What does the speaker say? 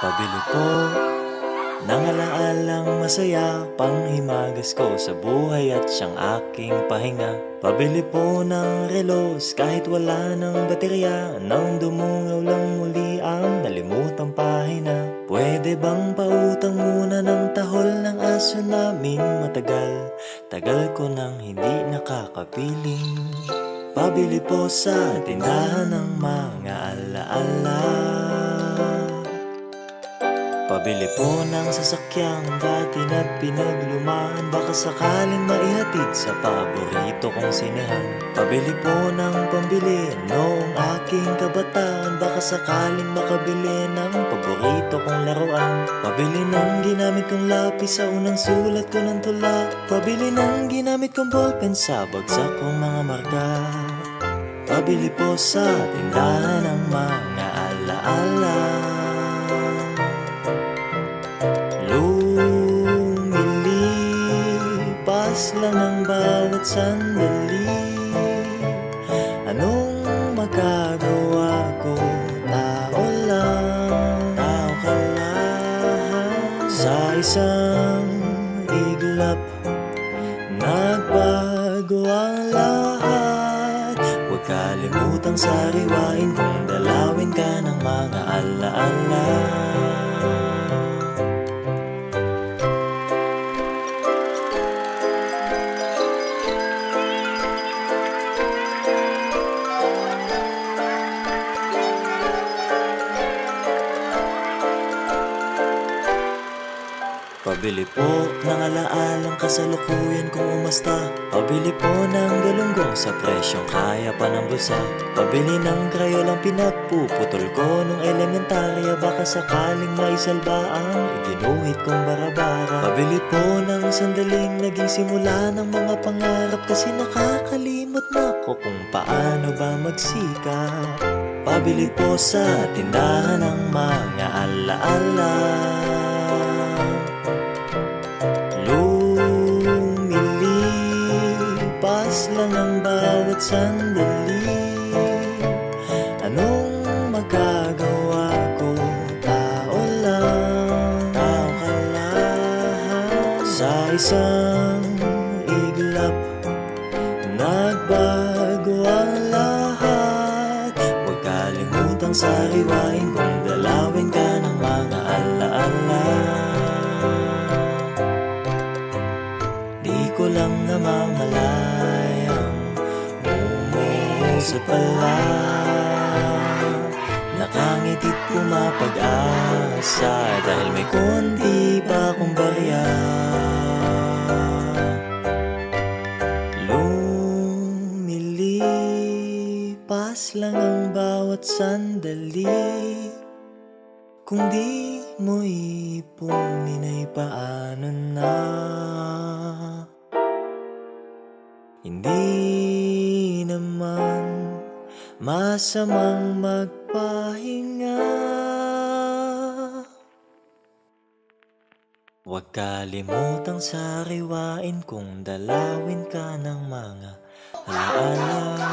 Pabili po ng alaalang masaya, panghimagas ko sa buhay at siyang aking pahinga. Pabili po ng relos kahit wala ng baterya, nang dumungaw lang muli ang nalimutang pahina. Pwede bang pautang muna ng tahol ng aso naming matagal? Tagal ko nang hindi nakakapiling. Pabili po sa tindahan ng mga alaala. Pabili po ng sasakyang dati na pinaglumaan, baka sakaling maihatid sa paborito kong sinehan. Pabili po ng pambili noong aking kabataan, baka sakaling makabili ng paborito kong laruan. Pabili ng ginamit kong lapis sa unang sulat ko ng tula. Pabili ng ginamit kong ballpen sa bagsak kong mga marka. Pabili po sa tindahan ng mga alaala. Lumilipas lang ang bawat sandali. Anong magagawa ko? Tao lang, tao ka lang. Sa isang iglap, nagbago ang lahat. Huwag kalimutang sariwain kung dalawin ka ng mga alaala. Pabili po ng alaalang kasalukuyan kung umasta. Pabili po ng galunggong sa presyong kaya pa ng bulsa. Pabili ng krayolang pinagpuputol ko nung elementarya, baka sakaling maisalba ang iginuhit kong barabara. Pabili po ng sandaling naging simula ng mga pangarap, kasi nakakalimot na ko kung paano ba magsikap. Pabili po sa tindahan ng mga alaala. Lumilipas lang ang bawat sandali. Anong magagawa ko? Tao lang, tao ka lang. Sa isang iglap, nagbago ang lahat. Huwag kalimutang sariwain kung dalawin ka ng mga alaala. Di ko lang namamalayang umusap pala. Nakangiti't pumapag-asa dahil may konti pa akong barya. Lumilipas lang ang bawat sandali. Kung di mo ipunin ay paano na? Hindi naman masamang magpahinga. Huwag kalimutang sariwain kung dalawin ka ng mga alaala.